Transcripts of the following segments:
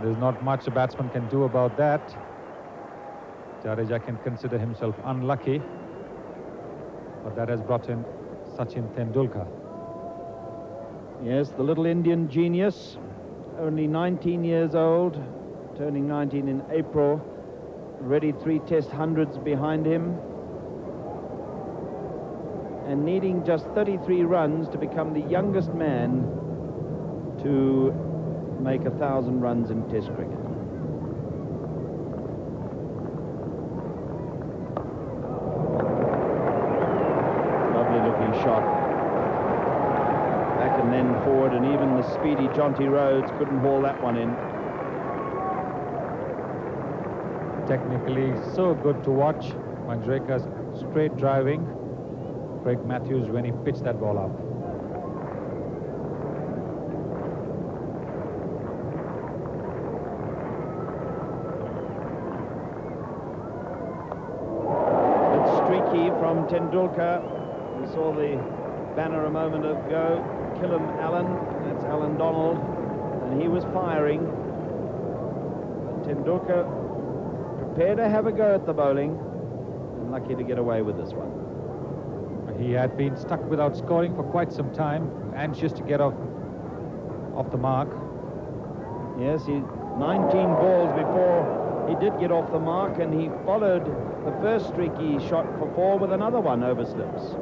There's not much a batsman can do about that. Jadeja can consider himself unlucky, but that has brought in Sachin Tendulkar. Yes, the little Indian genius, only 19 years old, turning 19 in April, already 3 Test hundreds behind him, and needing just 33 runs to become the youngest man to make 1,000 runs in Test cricket. Lovely looking shot. Back and then forward, and even the speedy Jonty Rhodes couldn't haul that one in. Technically so good to watch. Manjrekar's straight driving. Craig Matthews when he pitched that ball up. It's streaky from Tendulkar. We saw the banner a moment ago. Kill him, Alan. That's Alan Donald. And he was firing. But Tendulkar prepared to have a go at the bowling. And lucky to get away with this one. He had been stuck without scoring for quite some time, anxious to get off the mark. Yes, 19 balls before he did get off the mark, and he followed the first streaky shot for 4 with another one over slips.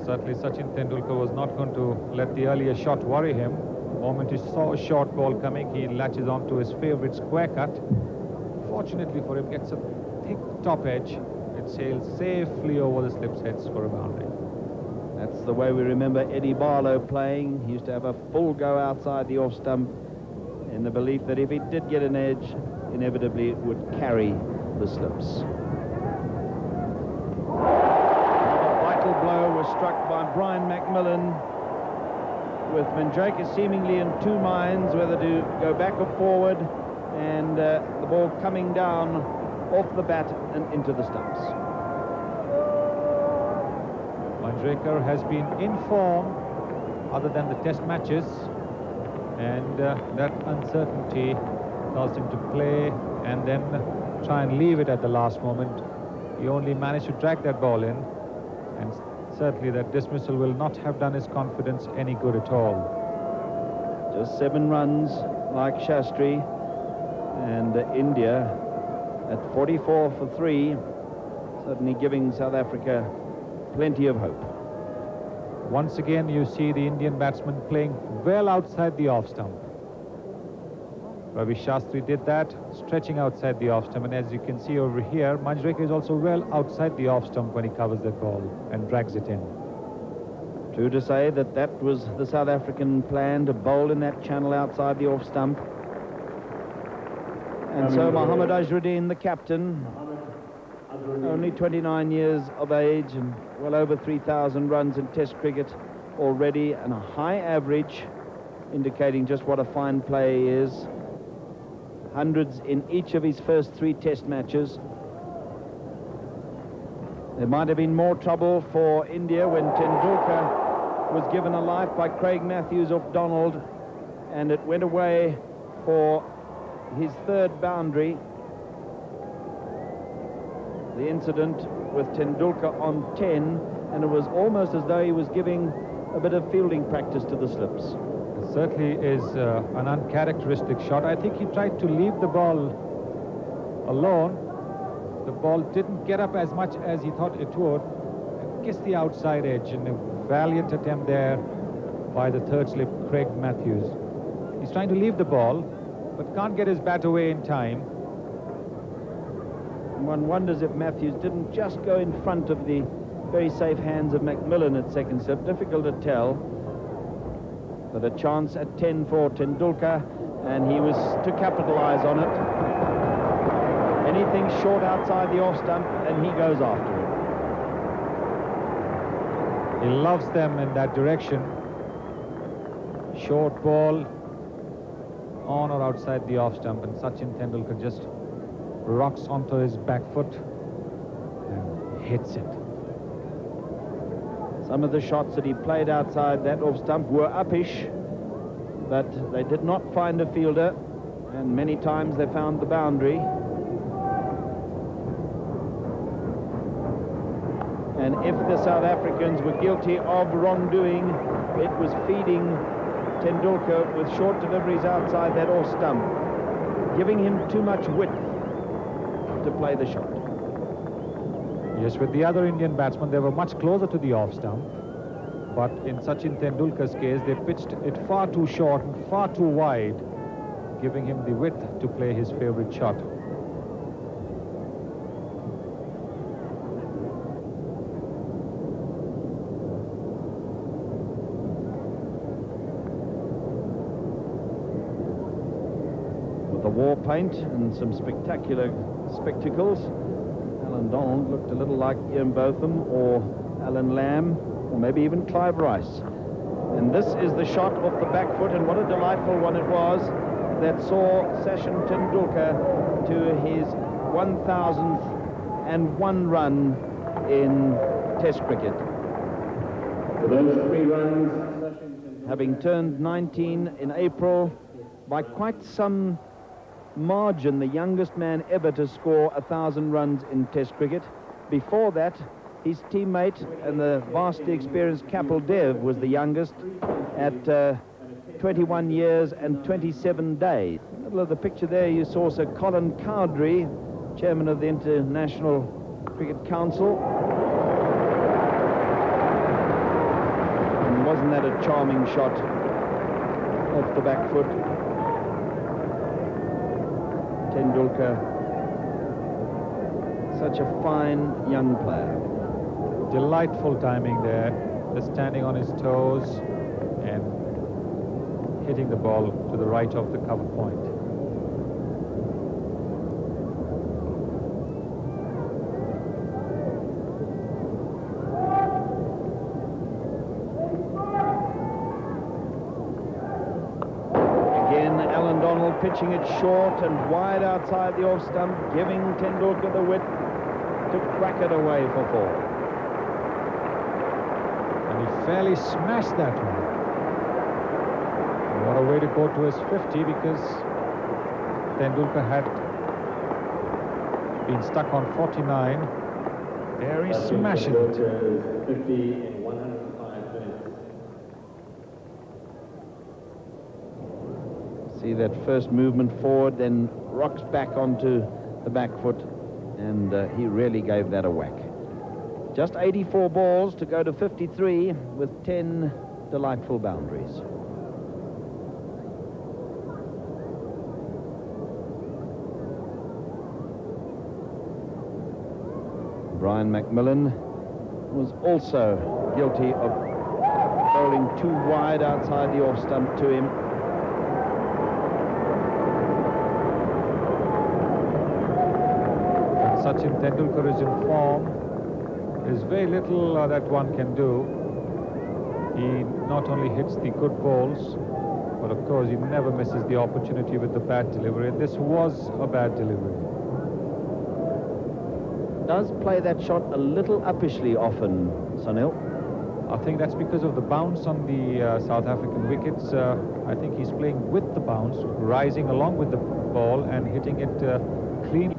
Certainly Sachin Tendulkar was not going to let the earlier shot worry him. The moment he saw a short ball coming, he latches on to his favorite square cut. Fortunately for him, gets a thick top edge. It sails safely over the slips heads for a boundary. That's the way we remember Eddie Barlow playing. He used to have a full go outside the off stump in the belief that if he did get an edge, inevitably it would carry the slips. Another vital blow was struck by Brian McMillan, with Manjrekar seemingly in 2 minds whether to go back or forward, and the ball coming down off the bat and into the stumps. Manjrekar has been in form other than the Test matches, and that uncertainty caused him to play and then try and leave it at the last moment. He only managed to drag that ball in, and certainly that dismissal will not have done his confidence any good at all. Just 7 runs like Shastri, and India at 44 for 3, certainly giving South Africa plenty of hope. Once again, you see the Indian batsman playing well outside the off stump. Ravi Shastri did that, stretching outside the off stump, and as you can see over here, Manjrekar is also well outside the off stump when he covers that ball and drags it in. True to say that that was the South African plan, to bowl in that channel outside the off stump. And so Mohammad Azharuddin, the captain, only 29 years of age and well over 3,000 runs in Test cricket already, and a high average, indicating just what a fine play he is. Hundreds in each of his first 3 Test matches. There might have been more trouble for India when Tendulkar was given a life by Craig Matthews off Donald, and it went away for his 3rd boundary. The incident with Tendulkar on 10, and it was almost as though he was giving a bit of fielding practice to the slips. It certainly is an uncharacteristic shot. I think he tried to leave the ball alone. The ball didn't get up as much as he thought it would. It kissed the outside edge, and a valiant attempt there by the 3rd slip, Craig Matthews. He's trying to leave the ball, but can't get his bat away in time. One wonders if Matthews didn't just go in front of the very safe hands of McMillan at 2nd slip. Difficult to tell. But a chance at 10 for Tendulkar, and he was to capitalize on it. Anything short outside the off stump, and he goes after it. He loves them in that direction. Short ball on or outside the off stump, and Sachin Tendulkar just rocks onto his back foot and hits it. Some of the shots that he played outside that off stump were uppish, but they did not find a fielder, and many times they found the boundary. And if the South Africans were guilty of wrongdoing, it was feeding Tendulkar with short deliveries outside that off stump, giving him too much width to play the shot. Yes, with the other Indian batsmen, they were much closer to the off stump. But in Sachin Tendulkar's case, they pitched it far too short and far too wide, giving him the width to play his favorite shot. With the war paint and some spectacular spectacles, Alan Donald looked a little like Ian Botham or Alan Lamb, or maybe even Clive Rice. And this is the shot off the back foot, and what a delightful one it was that saw Sachin Tendulkar to his 1,001 run in Test cricket. For those 3 runs, having turned 19 in April, by quite some margin, the youngest man ever to score 1,000 runs in Test cricket. Before that, his teammate and the vastly experienced Kapil Dev was the youngest at 21 years and 27 days. In the middle of the picture there, you saw Sir Colin Cowdrey, chairman of the International Cricket Council. And wasn't that a charming shot off the back foot? Tendulkar, such a fine young player. Delightful timing there, just standing on his toes and hitting the ball to the right of the cover point. Again, Alan Donald pitching it short and wide outside the off stump, giving Tendulkar the width to crack it away for 4. And he fairly smashed that one. What a way to go to his 50, because Tendulkar had been stuck on 49. There he's smashing it. 50 in 105 minutes. See that first movement forward, then rocks back onto the back foot, and he really gave that a whack. Just 84 balls to go to 53 with 10 delightful boundaries. Brian McMillan was also guilty of bowling too wide outside the off stump to him. When Sachin Tendulkar is in form, there's very little that one can do. He not only hits the good balls, but of course he never misses the opportunity with the bad delivery. And this was a bad delivery. Does play that shot a little uppishly often, Sunil. I think that's because of the bounce on the South African wickets. I think he's playing with the bounce, rising along with the ball and hitting it clean.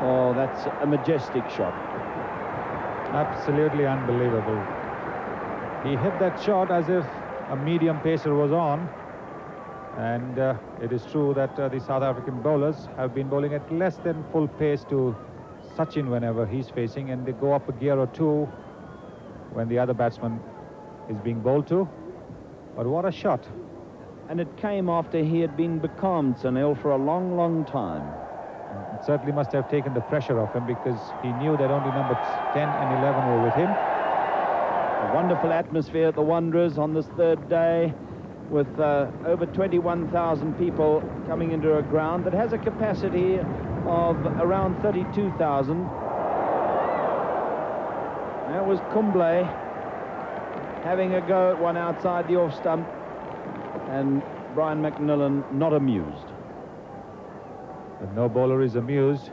Oh, that's a majestic shot. Absolutely unbelievable. He hit that shot as if a medium pacer was on, and it is true that the South African bowlers have been bowling at less than full pace to Sachin whenever he's facing, and they go up a gear or two when the other batsman is being bowled to. But what a shot. And it came after he had been becalmed, Sunil, for a long, long time. It certainly must have taken the pressure off him, because he knew that only number 10 and 11 were with him. A wonderful atmosphere at the Wanderers on this 3rd day, with over 21,000 people coming into a ground that has a capacity of around 32,000. That was Kumble having a go at one outside the off stump, and Brian McMillan not amused. But no bowler is amused.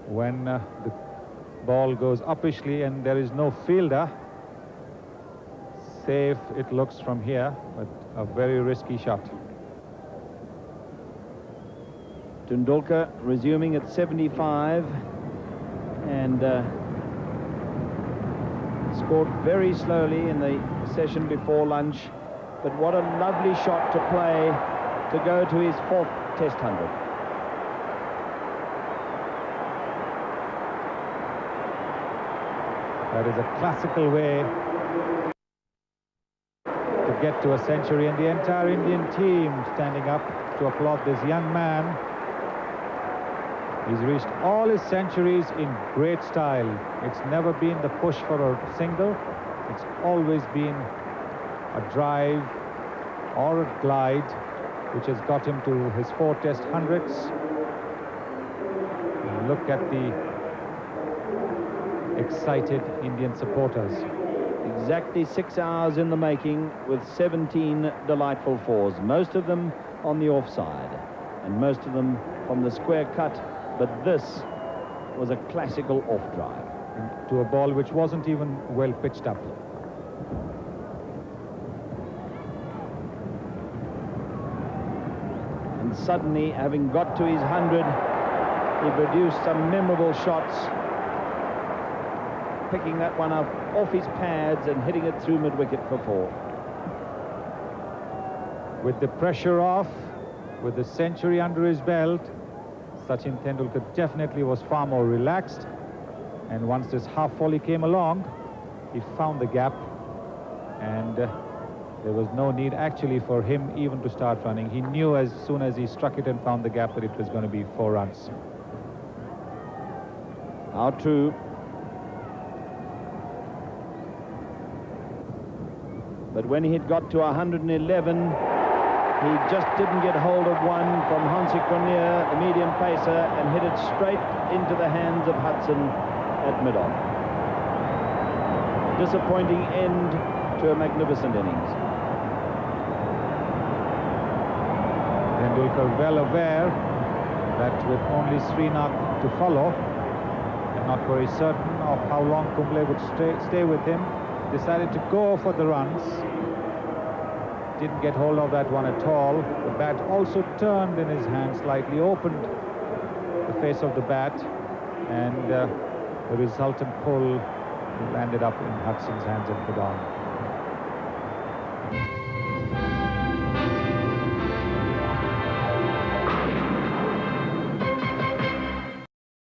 when the ball goes uppishly and there is no fielder. Safe it looks from here, but a very risky shot. Tendulkar resuming at 75 and scored very slowly in the session before lunch, but what a lovely shot to play to go to his 4th Test 100. That is a classical way to get to a century, and the entire Indian team standing up to applaud this young man. He's reached all his centuries in great style. It's never been the push for a single. It's always been a drive or a glide which has got him to his 4 Test 100s. Look at the excited Indian supporters. Exactly 6 hours in the making with 17 delightful fours, most of them on the offside and most of them from the square cut, but this was a classical off drive to a ball which wasn't even well pitched up. And suddenly, having got to his 100, he produced some memorable shots, picking that one up off his pads and hitting it through mid-wicket for 4. With the pressure off, with the century under his belt, Sachin Tendulkar definitely was far more relaxed, and once this half volley came along, he found the gap, and there was no need actually for him even to start running. He knew as soon as he struck it and found the gap that it was going to be 4 runs. How true. But when he had got to 111, he just didn't get hold of one from Hansi Cronje, the medium pacer, and hit it straight into the hands of Hudson at mid-on. Disappointing end to a magnificent innings. Tendulkar well aware that with only Srinath to follow, and not very certain of how long Kumble would stay with him, decided to go for the runs. Didn't get hold of that one at all. The bat also turned in his hand, slightly opened the face of the bat, and the resultant pull landed up in Hudson's hands and put on.